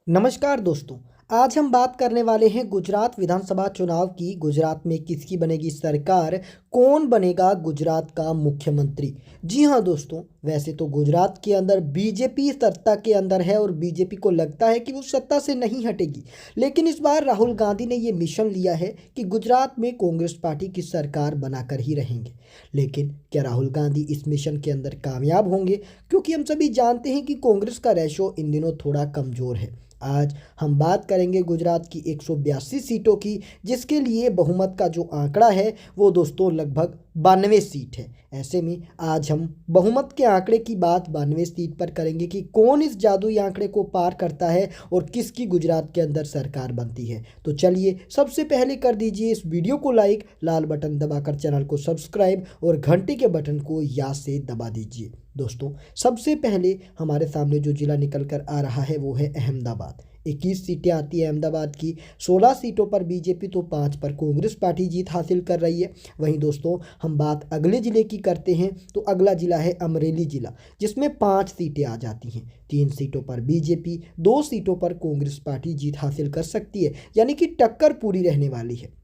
नमस्कार दोस्तों। आज हम बात करने वाले हैं गुजरात विधानसभा चुनाव की। गुजरात में किसकी बनेगी सरकार, कौन बनेगा गुजरात का मुख्यमंत्री। जी हाँ दोस्तों, वैसे तो गुजरात के अंदर बीजेपी सत्ता के अंदर है और बीजेपी को लगता है कि वो सत्ता से नहीं हटेगी। लेकिन इस बार राहुल गांधी ने ये मिशन लिया है कि गुजरात में कांग्रेस पार्टी की सरकार बनाकर ही रहेंगे। लेकिन क्या राहुल गांधी इस मिशन के अंदर कामयाब होंगे, क्योंकि हम सभी जानते हैं कि कांग्रेस का रेशो इन दिनों थोड़ा कमज़ोर है। आज हम बात करेंगे गुजरात की 182 सीटों की, जिसके लिए बहुमत का जो आंकड़ा है वो दोस्तों लगभग 92 सीट है। ऐसे में आज हम बहुमत के आंकड़े की बात 92 सीट पर करेंगे कि कौन इस जादुई आंकड़े को पार करता है और किसकी गुजरात के अंदर सरकार बनती है। तो चलिए सबसे पहले कर दीजिए इस वीडियो को लाइक, लाल बटन दबाकर चैनल को सब्सक्राइब और घंटी के बटन को याद से दबा दीजिए। दोस्तों सबसे पहले हमारे सामने जो जिला निकल कर आ रहा है वो है अहमदाबाद। 21 सीटें आती है अहमदाबाद की। 16 सीटों पर बीजेपी तो 5 पर कांग्रेस पार्टी जीत हासिल कर रही है। वहीं दोस्तों हम बात अगले ज़िले की करते हैं तो अगला ज़िला है अमरेली ज़िला, जिसमें 5 सीटें आ जाती हैं। 3 सीटों पर बीजेपी, 2 सीटों पर कांग्रेस पार्टी जीत हासिल कर सकती है, यानी कि टक्कर पूरी रहने वाली है।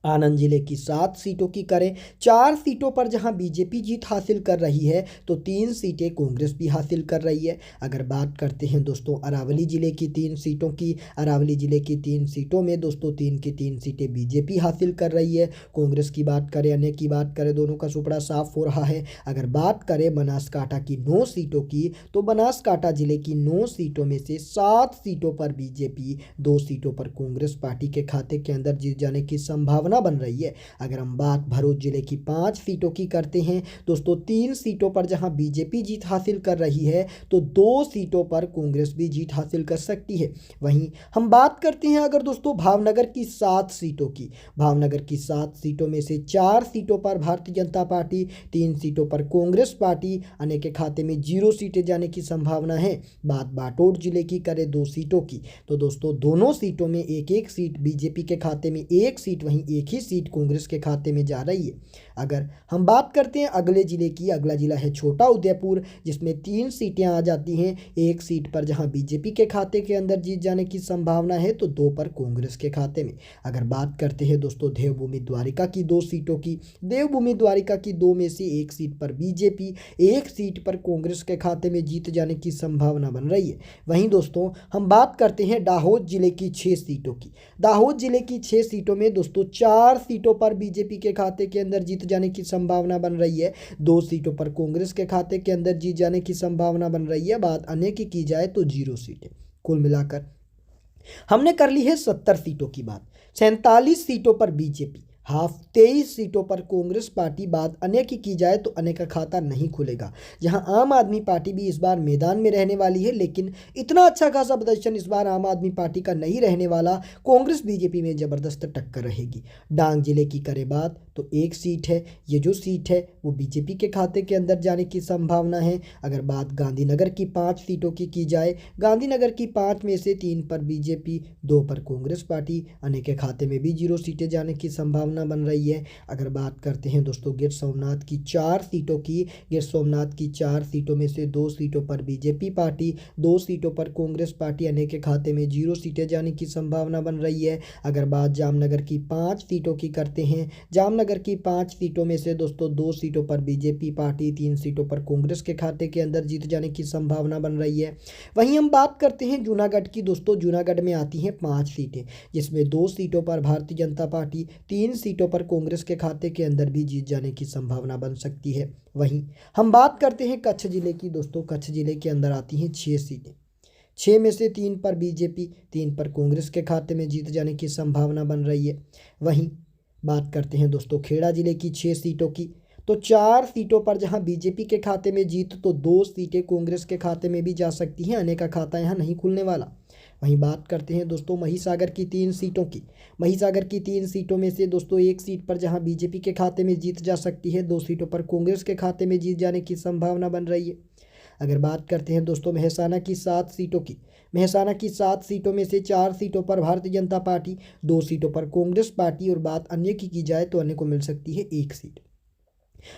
आनंद जिले की 7 सीटों की करें, 4 सीटों पर जहां बीजेपी जीत हासिल कर रही है तो 3 सीटें कांग्रेस भी हासिल कर रही है। अगर बात करते हैं दोस्तों अरावली जिले की 3 सीटों की, अरावली जिले की 3 सीटों में दोस्तों 3 की 3 सीटें बीजेपी हासिल कर रही है। कांग्रेस की बात करें, अन्य की बात करें, दोनों का सुपड़ा साफ हो रहा है। अगर बात करें बनासकांठा की 9 सीटों की, तो बनासकांठा जिले की 9 सीटों में से 7 सीटों पर बीजेपी, 2 सीटों पर कांग्रेस पार्टी के खाते के अंदर जीत जाने की संभावना बन रही है। अगर हम बात भरूच जिले की 5 सीटों की करते हैं दोस्तों, 3 सीटों पर जहां बीजेपी जीत हासिल कर रही है तो 2 सीटों पर कांग्रेस भी जीत हासिल कर सकती है। वहीं हम बात करते हैं अगर दोस्तों भावनगर की 7 सीटों की, भावनगर की 7 सीटों में से 4 सीटों पर भारतीय जनता पार्टी, 3 सीटों पर कांग्रेस पार्टी, अन्य के खाते में 0 सीटें जाने की संभावना है। बात बाटोट जिले की करें 2 सीटों की, तो दोस्तों दोनों सीटों में एक एक सीट बीजेपी के खाते में, एक सीट वहीं एक ही सीट कांग्रेस के खाते में जा रही है। अगर हम बात करते हैं अगले जिले की, अगला जिला है छोटा उदयपुर, जिसमें 3 सीटें आ जाती हैं। एक सीट पर जहां बीजेपी के खाते के अंदर जीत जाने की संभावना है तो 2 पर कांग्रेस के खाते में। अगर बात करते हैं दोस्तों देवभूमि द्वारिका की 2 सीटों की, देवभूमि द्वारिका की 2 में से एक सीट पर बीजेपी, एक सीट पर कांग्रेस के खाते में जीत जाने की संभावना बन रही है। वहीं दोस्तों हम बात करते हैं दाहोद जिले की 6 सीटों की। दाहोद जिले की 6 सीटों में दोस्तों 4 सीटों पर बीजेपी के खाते के अंदर जीत जाने की संभावना बन रही है, 2 सीटों पर कांग्रेस के खाते के अंदर जीत जाने की संभावना बन रही है। बात अन्य की जाए तो 0 सीटें। कुल मिलाकर हमने कर ली है 70 सीटों की बात। 47 सीटों पर बीजेपी, हाफ 23 सीटों पर कांग्रेस पार्टी। बात अन्य की जाए तो अन्य का खाता नहीं खुलेगा, जहां आम आदमी पार्टी भी इस बार मैदान में रहने वाली है। लेकिन इतना अच्छा खासा प्रदर्शन इस बार आम आदमी पार्टी का नहीं रहने वाला, कांग्रेस बीजेपी में जबरदस्त टक्कर रहेगी। डांग जिले की करें बात तो एक सीट है, ये जो सीट है वो बीजेपी के खाते के अंदर जाने की संभावना है। अगर बात गांधीनगर की 5 सीटों की जाए, गांधीनगर की 5 में से 3 पर बीजेपी, 2 पर कांग्रेस पार्टी, अन्य के खाते में भी 0 सीटें जाने की संभावना बन रही है। अगर बात करते हैं दोस्तों गिर सोमनाथ की 4 सीटों की, गिर सोमनाथ की 4 सीटों में से 2 सीटों पर बीजेपी पार्टी, 2 सीटों पर कांग्रेस पार्टी, अन्य के खाते में 0 सीटें जाने की संभावना बन रही है। अगर बात जामनगर की 5 सीटों की करते हैं, जामनगर की 5 सीटों में से दोस्तों 2 सीटों पर बीजेपी पार्टी, 3 सीटों पर कांग्रेस के खाते के अंदर जीत जाने की संभावना बन रही है। वहीं हम बात करते हैं जूनागढ़ की दोस्तों, जूनागढ़ में आती हैं 5 सीटें, जिसमें 2 सीटों पर भारतीय जनता पार्टी, 3 सीटों पर कांग्रेस के खाते के अंदर भी जीत जाने की संभावना बन सकती है। वहीं हम बात करते हैं कच्छ जिले की दोस्तों, कच्छ जिले के अंदर आती हैं 6 सीटें, 6 में से 3 पर बीजेपी, 3 पर कांग्रेस के खाते में जीत जाने की संभावना बन रही है। वहीं बात करते हैं दोस्तों खेड़ा जिले की 6 सीटों की, तो 4 सीटों पर जहां बीजेपी के खाते में जीत तो 2 सीटें कांग्रेस के खाते में भी जा सकती हैं, अन्य का खाता यहां नहीं खुलने वाला। वहीं बात करते हैं दोस्तों महिसागर की 3 सीटों की, महिसागर की 3 सीटों में से दोस्तों एक सीट पर जहां बीजेपी के खाते में जीत जा सकती है, 2 सीटों पर कांग्रेस के खाते में जीत जाने की संभावना बन रही है। अगर बात करते हैं दोस्तों मेहसाना की 7 सीटों की, मेहसाना की 7 सीटों में से 4 सीटों पर भारतीय जनता पार्टी, 2 सीटों पर कांग्रेस पार्टी और बात अन्य की जाए तो अन्य को मिल सकती है 1 सीट।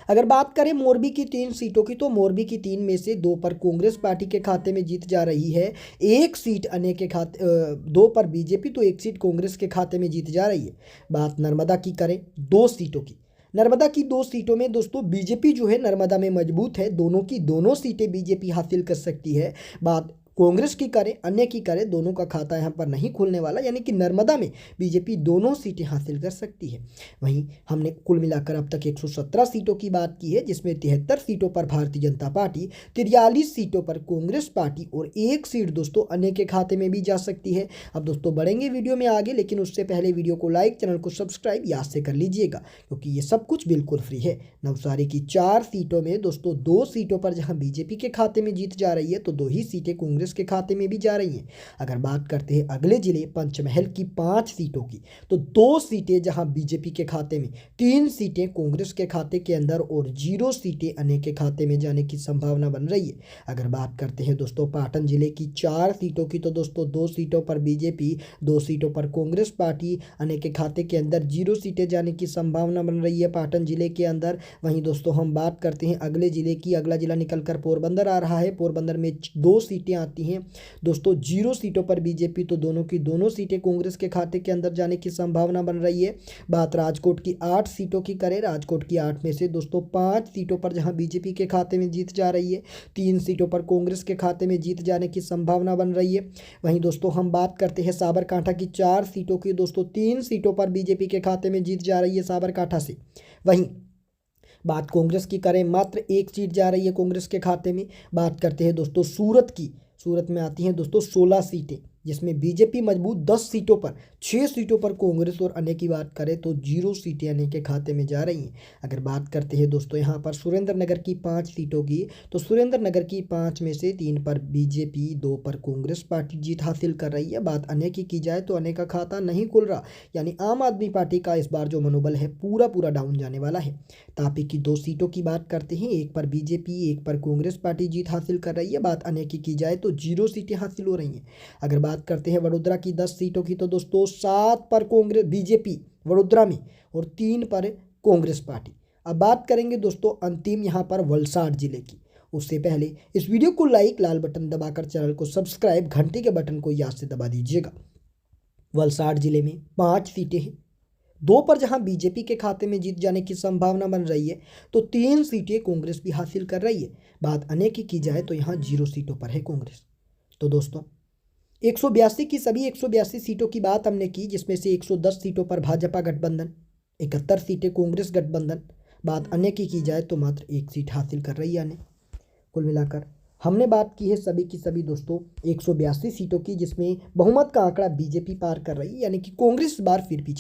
अगर बात करें मोरबी की 3 सीटों की, तो मोरबी की 3 में से 2 पर कांग्रेस पार्टी के खाते में जीत जा रही है। 1 सीट अन्य के खाते 2 पर बीजेपी, तो 1 सीट कांग्रेस के खाते में जीत जा रही है। बात नर्मदा की करें 2 सीटों की, नर्मदा की 2 सीटों में दोस्तों बीजेपी जो है नर्मदा में मजबूत है, दोनों की दोनों सीटें बीजेपी हासिल कर सकती है। बात कांग्रेस की करें, अन्य की करें, दोनों का खाता यहाँ पर नहीं खुलने वाला, यानी कि नर्मदा में बीजेपी दोनों सीटें हासिल कर सकती है। वहीं हमने कुल मिलाकर अब तक 117 सीटों की बात की है, जिसमें 73 सीटों पर भारतीय जनता पार्टी, 43 सीटों पर कांग्रेस पार्टी और 1 सीट दोस्तों अन्य के खाते में भी जा सकती है। अब दोस्तों बढ़ेंगे वीडियो में आगे, लेकिन उससे पहले वीडियो को लाइक, चैनल को सब्सक्राइब याद से कर लीजिएगा, क्योंकि ये सब कुछ बिल्कुल फ्री है। नवसारी की 4 सीटों में दोस्तों 2 सीटों पर जहां बीजेपी के खाते में जीत जा रही है, तो 2 ही सीटें कांग्रेस के खाते में भी जा रही हैं। अगर बात करते हैं अगले जिले पंचमहल की 5 सीटों की, तो 2 सीटें जहां बीजेपी के खाते में, 3 सीटें कांग्रेस के खाते के अंदर और 0 सीटें अन्य के खाते में जाने की संभावना बन रही है। अगर बात करते हैं दोस्तों पाटन जिले की 4 सीटों की, तो दोस्तों 2 सीटों पर बीजेपी, 2 सीटों पर कांग्रेस पार्टी, अन्य के खाते के अंदर 0 सीटें जाने की संभावना बन रही है पाटन जिले के अंदर। वहीं दोस्तों हम बात करते हैं अगले जिले की, अगला जिला निकलकर पोरबंदर आ रहा है। पोरबंदर में 2 सीटें आती हैं दोस्तों, 0 सीटों पर बीजेपी, तो दोनों की दोनों सीटें कांग्रेस के खाते के अंदर जाने की संभावना बन रही है। बात राजकोट की 8 सीटों की करें, राजकोट की 8 में से दोस्तों 5 सीटों पर जहां बीजेपी के खाते में जीत जा रही है, 3 सीटों पर कांग्रेस के खाते में जीत जाने की संभावना बन रही है। वहीं दोस्तों हम बात करते हैं साबरकांठा की 4 सीटों की, दोस्तों 3 सीटों पर बीजेपी के खाते में जीत जा रही है साबरकांठा से। वहीं बात कांग्रेस की करें, मात्र 1 सीट जा रही है कांग्रेस के खाते में। बात करते हैं दोस्तों सूरत की, सूरत में आती हैं दोस्तों 16 सीटें, जिसमें बीजेपी मजबूत 10 सीटों पर, 6 सीटों पर कांग्रेस और अन्य की बात करें तो 0 सीटें अन्य के खाते में जा रही हैं। अगर बात करते हैं दोस्तों यहाँ पर सुरेंद्र नगर की 5 सीटों की, तो सुरेंद्र नगर की 5 में से 3 पर बीजेपी, 2 पर कांग्रेस पार्टी जीत हासिल कर रही है। बात अन्य की जाए तो अन्य का खाता नहीं खुल रहा, यानी आम आदमी पार्टी का इस बार जो मनोबल है पूरा डाउन जाने वाला है। तापी की 2 सीटों की बात करते हैं, 1 पर बीजेपी, 1 पर कांग्रेस पार्टी जीत हासिल कर रही है। बात अन्य की जाए तो 0 सीटें हासिल हो रही हैं। अगर बात करते हैं वडोदरा की 10 सीटों की, तो दोस्तों 7 पर कांग्रेस बीजेपी वडोदरा में और 3 पर कांग्रेस पार्टी। अब बात करेंगे दोस्तों अंतिम यहाँ पर वलसाड जिले की। उससे पहले इस वीडियो को लाइक, लाल बटन दबाकर चैनल को सब्सक्राइब, घंटी के बटन को याद से दबा दीजिएगा। वलसाड जिले में 5 सीटें हैं, 2 पर जहां बीजेपी के खाते में जीत जाने की संभावना बन रही है, तो 3 सीटें कांग्रेस भी हासिल कर रही है। बात अन्य की जाए तो यहाँ 0 सीटों पर है कांग्रेस। तो दोस्तों 182 की सभी 182 सीटों की बात हमने की, जिसमें से 110 सीटों पर भाजपा गठबंधन, 71 सीटें कांग्रेस गठबंधन। बात अन्य की जाए तो मात्र 1 सीट हासिल कर रही है अन्य। कुल मिलाकर हमने बात की है सभी की सभी दोस्तों 182 सीटों की, जिसमें बहुमत का आंकड़ा बीजेपी पार कर रही है, यानी कि कांग्रेस इस बार फिर पीछे